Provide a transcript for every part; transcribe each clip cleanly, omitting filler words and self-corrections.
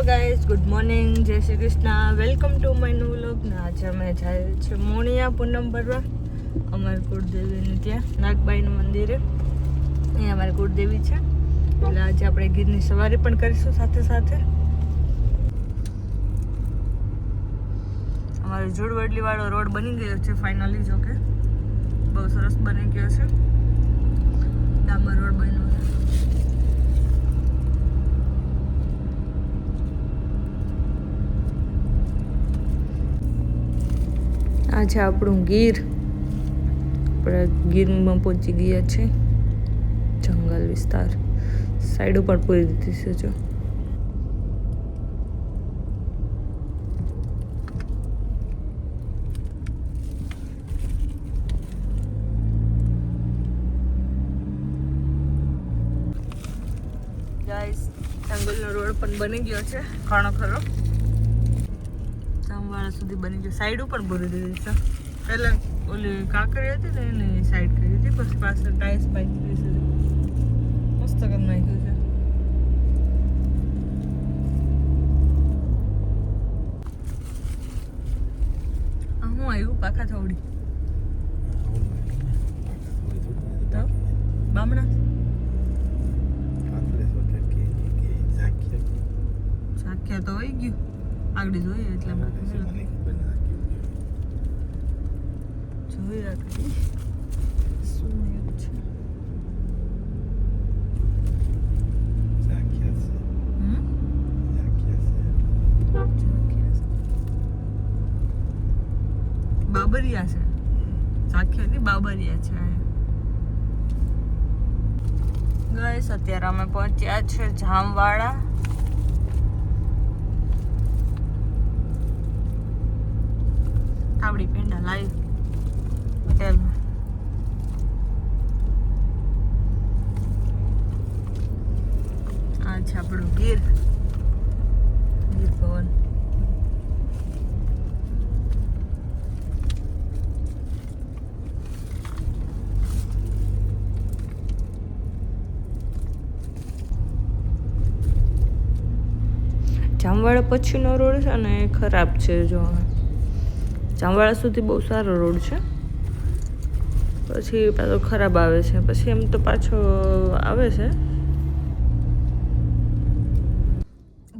Guys, good morning, જય Shri Krishna, welcome to my new vlog. ને આજે અમે જાય છે મોણિયા પૂનમ ભરવા અમારી કુળદેવીને ત્યાં નાગબાઈનું મંદિરે. અહીંયા અમારી કુળદેવી છે એટલે આજે આપણે ગીરની સવારી પણ કરીશું સાથે સાથે. અમારો જુડવડલી વાળો રોડ બની ગયો છે ફાઇનલી. જો કે બહુ સરસ બની ગયો છે, ડામર રોડ બન્યો છે. આ છે આપણું ગીર. આપણે ગીરમાં પહોંચી ગયા છે. જંગલ વિસ્તાર સાઈડો પણ પૂરી દીધી છે. જો ગાઈસ, જંગલનો રોડ પણ બની ગયો છે ઘણો ખરો. જામવાળા સુધી બની ગયો. સાઈડો પણ ભરી દીધી છે. પહેલાં ઓલી કાંકરી હતી ને એની સાઈડ કરી હતી, પછી પાછળ ટાઈલ્સ પાઈ દીધી છે. મસ્ત કામ નાખ્યું છે. હું આવ્યું પાખા થોડી બામણા ઝાંખ્યા તો હોય ગયું આગળ જોઈએ એટલે જોઈ રાખી શું છે. બાબરિયા છે, ઝાંખ્યા ની બાબરિયા છે. ગાઈસ, અત્યારે અમે પહોંચ્યા છે જામવાળા. આપણી પેંડા લાઈવ હોટેલમાં. આ છે આપણું ગીર ભવન. જામવાળા પછીનો રોડ છે ને એ ખરાબ છે. જો જામવાળા સુધી બહુ સારો રોડ છે, પછી પાછો ખરાબ આવે છે, પછી એમ તો પાછો આવે છે.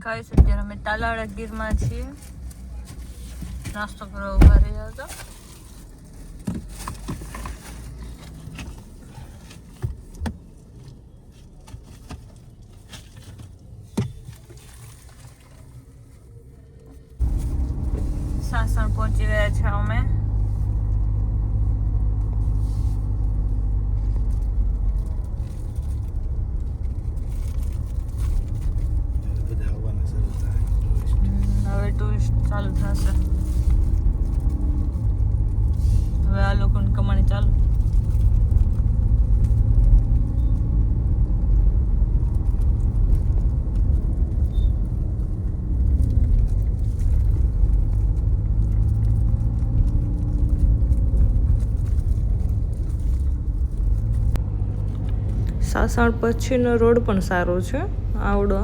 ગાઈસ, અત્યારે અમે તાલાળા ગીરમાં છીએ. નાસ્તો કરવા ઉભા રહ્યા હતા. સાસણ પહોંચી ગયા છે અમે. હવે ટુરિસ્ટ ચાલુ થશે. હવે આ લોકોની કમાણી ચાલુ. સાસણ પછીનો રોડ પણ સારો છે. આવડો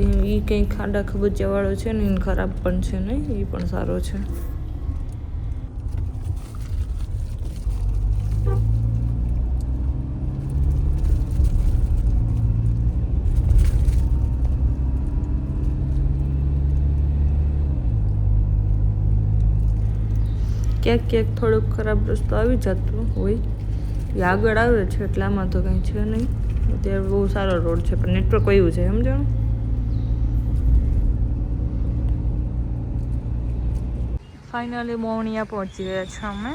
એ કંઈ ખાડા ખબુચિયા વાળો છે ને, એને ખરાબ પણ છે નહીં, એ પણ સારો છે. ક્યાંક ક્યાંક થોડોક ખરાબ રસ્તો આવી જતો હોય, એ આગળ આવે છે એટલે આમાં તો કંઈ છે નહીં. અત્યારે બહુ સારો રોડ છે, પણ નેટવર્ક કયું છે સમજો. ફાઇનલી મોણિયા પહોંચી ગયા છે અમે.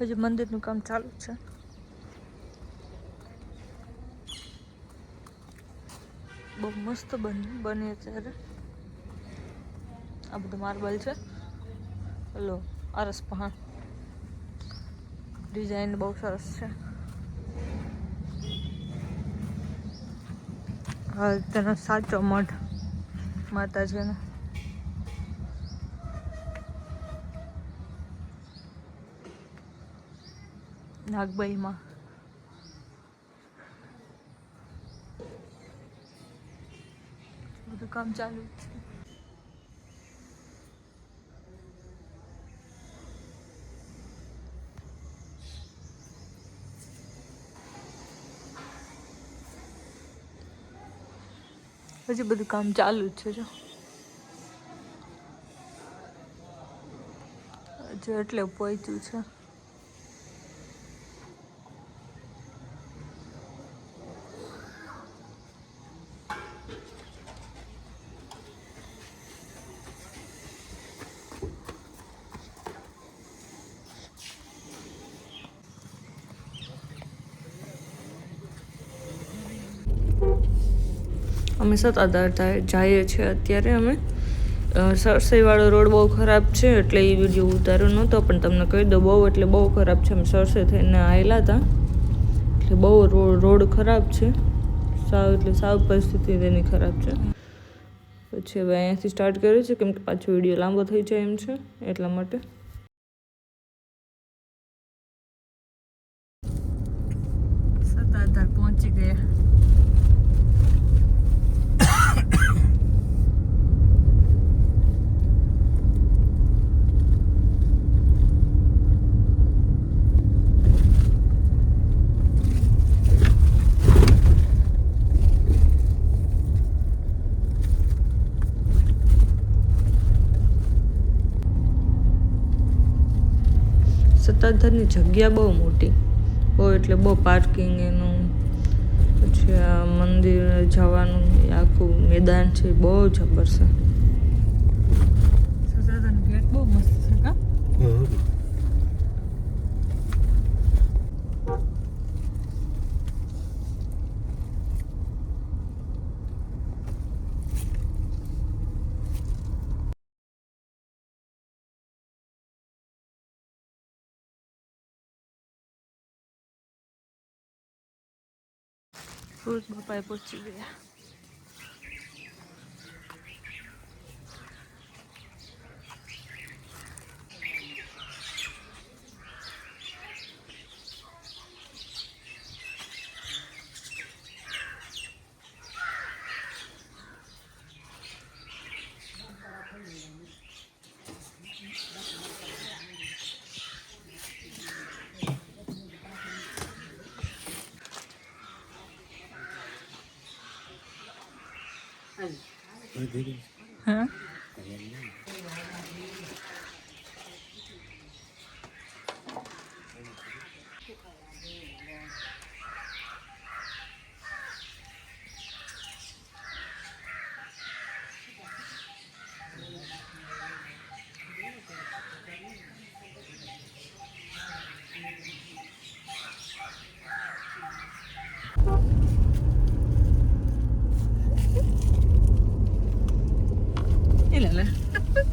હજી મંદિરનું કામ ચાલુ છે. બહુ મસ્ત બને અત્યારે. આ બધું માર્બલ છે. હલો અરસ પહાણ ડિઝાઇન બહુ સરસ છે. હા તેનો સાચો મઢ માતાજીનો. નાગબાઈમાં બધું કામ ચાલુ છે. હજી બધું કામ ચાલુ જ છે. જો હજી એટલે પહોંચ્યું છે. અમે સતાધાર જઈએ છીએ અત્યારે. અમે સરસઈવાળો રોડ બહુ ખરાબ છે એટલે એ વિડીયો ઉતાર્યો નહોતો, પણ તમને કહી દો બહુ એટલે બહુ ખરાબ છે. અમે સરસે થઈને આવેલા હતા એટલે બહુ રોડ ખરાબ છે. સાવ પરિસ્થિતિ તેની ખરાબ છે. પછી હવે અહીંયાથી સ્ટાર્ટ કર્યું છે કેમ કે પાછો વિડીયો લાંબો થઈ જાય એમ છે એટલા માટે. સતાધાર પહોંચી ગયા. સતાધારની જગ્યા બહુ મોટી, બહુ એટલે બહુ પાર્કિંગ એનું, પછી આ મંદિર જવાનું આખું મેદાન છે બહુ જબર છે. સતાધારનો ગેટ બહુ મસ્ત છે કા. સુરત બાપાએ પહોંચી ગયા. હા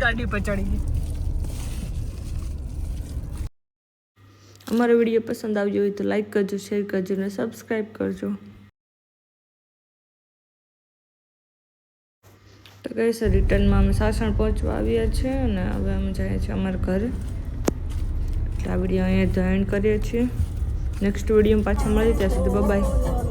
ગાડી પર ચડી ગઈ. અમારો વિડીયો પસંદ આવ્યો હોય તો લાઈક કરજો, શેર કરજો અને સબસ્ક્રાઈબ કરજો. તો કઈ છે રિટર્નમાં અમે સાસણ પહોંચવા આવ્યા છીએ અને હવે અમે જઈએ છીએ અમારા ઘરે. એટલે આ વિડીયો અહીંયા જોઈન કરીએ છીએ. નેક્સ્ટ વિડીયોમાં પાછા મળીએ ત્યાં સુધી બાય.